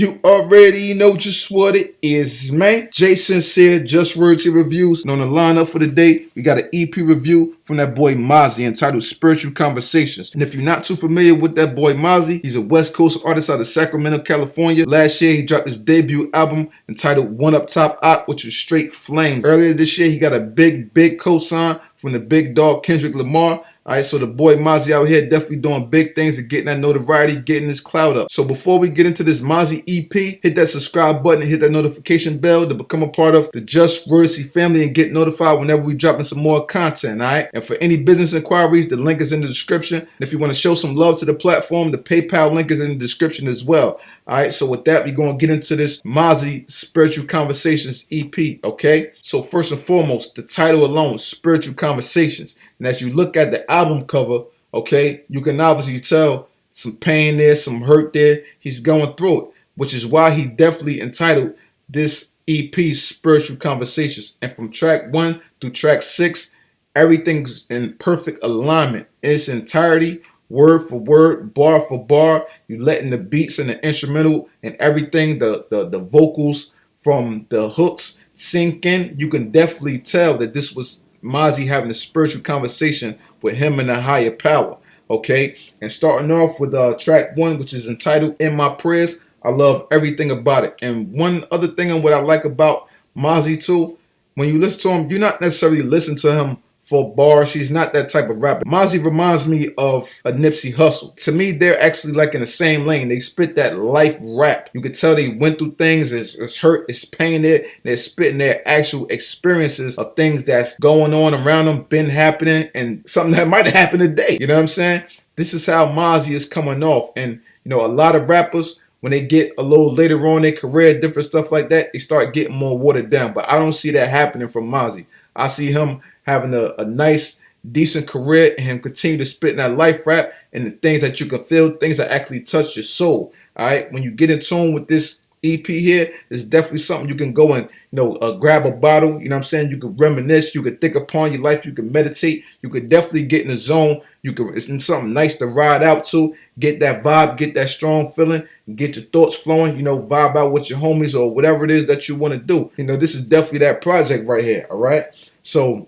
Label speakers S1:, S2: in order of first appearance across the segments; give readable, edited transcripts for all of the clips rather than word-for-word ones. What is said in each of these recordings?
S1: You already know just what it is, man. Jason said Just Words Reviews. And on the lineup for the day, we got an EP review from that boy Mozzy entitled Spiritual Conversations. And if you're not too familiar with that boy Mozzy, he's a West Coast artist out of Sacramento, California. Last year, he dropped his debut album entitled One Up Top Op, which was straight flames. Earlier this year, he got a big co-sign from the big dog Kendrick Lamar. Alright, so the boy Mozzy out here definitely doing big things and getting that notoriety, getting his clout up. So before we get into this Mozzy EP, hit that subscribe button and hit that notification bell to become a part of the Just Wordsy family and get notified whenever we dropping some more content, alright? And for any business inquiries, the link is in the description. And if you want to show some love to the platform, the PayPal link is in the description as well. Alright, so with that, we're going to get into this Mozzy Spiritual Conversations EP, okay? So first and foremost, the title alone, Spiritual Conversations. And as you look at the album cover, okay, you can obviously tell some pain there, some hurt there. He's going through it, which is why he definitely entitled this EP Spiritual Conversations. And from track 1 through track 6, everything's in perfect alignment in its entirety, word for word, bar for bar. You letting the beats and the instrumental and everything, the vocals from the hooks sink in. You can definitely tell that this was Mozzy having a spiritual conversation with him and a higher power, okay? And starting off with track 1, which is entitled In My Prayers, I love everything about it. And one other thing and what I like about Mozzy too, when you listen to him, you're not necessarily listening to him for bars. He's not that type of rapper. Mozzy reminds me of a Nipsey Hussle. To me, they're actually like in the same lane. They spit that life rap. You can tell they went through things. It's hurt, it's pain there. They're spitting their actual experiences of things that's going on around them, been happening, and something that might happen today. You know what I'm saying? This is how Mozzy is coming off. And, you know, a lot of rappers, when they get a little later on in their career, different stuff like that, they start getting more watered down. But I don't see that happening from Mozzy. I see him having a nice, decent career and him continue to spit in that life rap and the things that you can feel, things that actually touch your soul. All right, when you get in tune with this EP here, it's definitely something you can go and, you know, grab a bottle. You know what I'm saying? You can reminisce. You can think upon your life. You can meditate. You could definitely get in the zone. It's something nice to ride out to. Get that vibe. Get that strong feeling. Get your thoughts flowing. You know, vibe out with your homies or whatever it is that you want to do. You know, this is definitely that project right here. All right. So,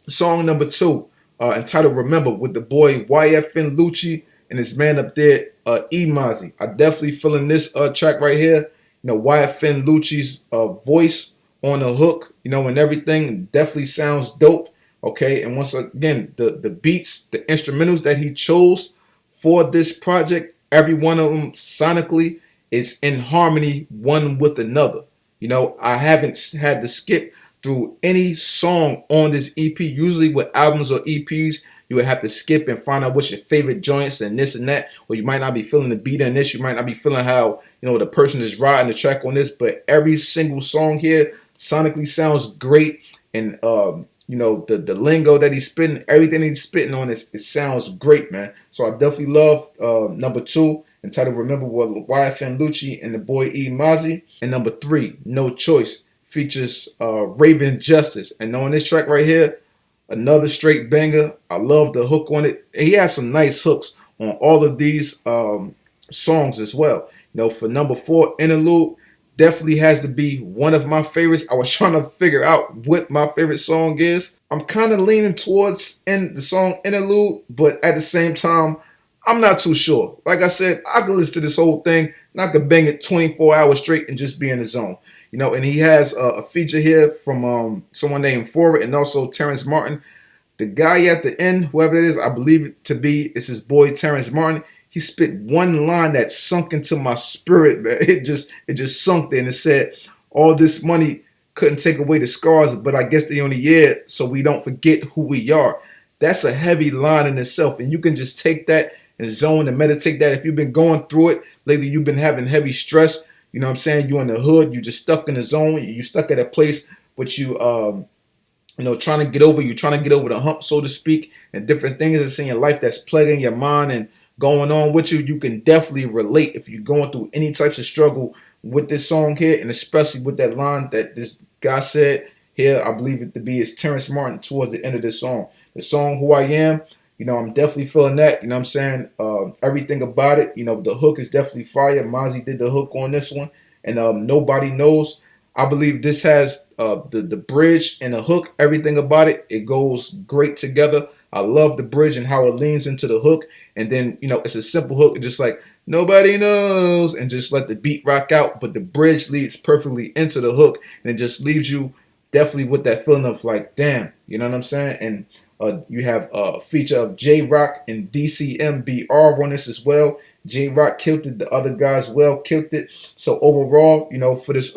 S1: song number 2, entitled Remember, with the boy YFN Lucci and his man up there, E Mozzy. I definitely feeling this track right here. You know, YFN Lucci's voice on the hook, you know, and everything definitely sounds dope. Okay, and once again, the beats, the instrumentals that he chose for this project, every one of them sonically is in harmony one with another. You know, I haven't had to skip through any song on this EP. Usually with albums or EPs, you would have to skip and find out what's your favorite joints and this and that, or you might not be feeling the beat in this, you might not be feeling how, you know, the person is riding the track on this, but every single song here sonically sounds great. And you know, the lingo that he's spitting, everything he's spitting on this, it sounds great, man. So I definitely love number 2, entitled Remember, with YFN Lucci and the boy E Mozzy. And number 3, No Choice, features Raven Justice. And on this track right here, another straight banger. I love the hook on it. He has some nice hooks on all of these songs as well. You know, for number 4, Interlude, definitely has to be one of my favorites. I was trying to figure out what my favorite song is. I'm kind of leaning towards the song Interlude, but at the same time, I'm not too sure. Like I said, I could listen to this whole thing and I could bang it 24 hours straight and just be in the zone. You know, and he has a feature here from someone named Forward and also Terrence Martin. The guy at the end, whoever it is, I believe it to be, it's his boy Terrence Martin. He spit one line that sunk into my spirit, man. It just sunk there, and it said, all this money couldn't take away the scars, but I guess they only here so we don't forget who we are. That's a heavy line in itself, and you can just take that and zone and meditate that. If you've been going through it lately, you've been having heavy stress, you know what I'm saying? You're in the hood, you just stuck in the zone, you stuck at a place, but you know, trying to get over the hump, so to speak, and different things that's in your life that's plaguing your mind and going on with you. You can definitely relate if you're going through any types of struggle with this song here, and especially with that line that this guy said here. I believe it to be is Terrence Martin towards the end of this song. The song Who I Am, I'm definitely feeling that. You know what I'm saying? Everything about it. The hook is definitely fire. Mozzy did the hook on this one, and nobody knows. I believe this has the bridge and the hook. Everything about it, it goes great together. I love the bridge and how it leans into the hook, and then it's a simple hook, just like nobody knows, and just let the beat rock out. But the bridge leads perfectly into the hook, and it just leaves you definitely with that feeling of like, damn, you know what I'm saying? And you have a feature of J Rock and DCMBR on this as well. J Rock killed it. The other guys well killed it. So overall, for this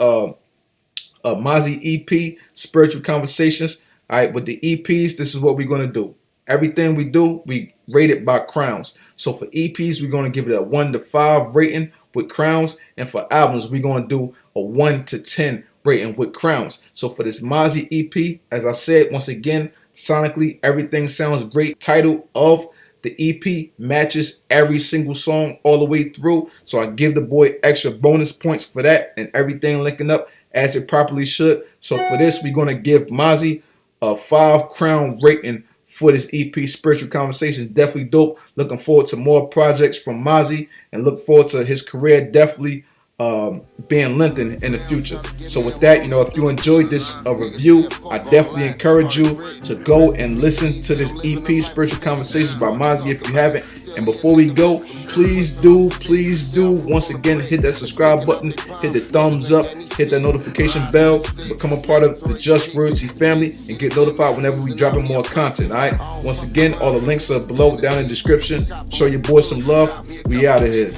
S1: Mozzy EP, Spiritual Conversations. All right, with the EPs, this is what we're going to do. Everything we do, we rate it by crowns. So for EPs, we're going to give it a 1 to 5 rating with crowns. And for albums, we're going to do a 1 to 10 rating with crowns. So for this Mozzy EP, as I said, once again, sonically, everything sounds great. Title of the EP matches every single song all the way through. So I give the boy extra bonus points for that, and everything linking up as it properly should. So for this, we're going to give Mozzy a 5 crown rating for this EP, Spiritual Conversations. Definitely dope. Looking forward to more projects from Mozzy, and look forward to his career definitely being lengthened in the future. So with that, if you enjoyed this review, I definitely encourage you to go and listen to this EP, Spiritual Conversations by Mozzy, if you haven't. And before we go, please do once again hit that subscribe button, hit the thumbs up, hit that notification bell, become a part of the Just Royalty family, and get notified whenever we dropping more content. All right, once again, all the links are below down in the description. Show your boy some love. We out of here.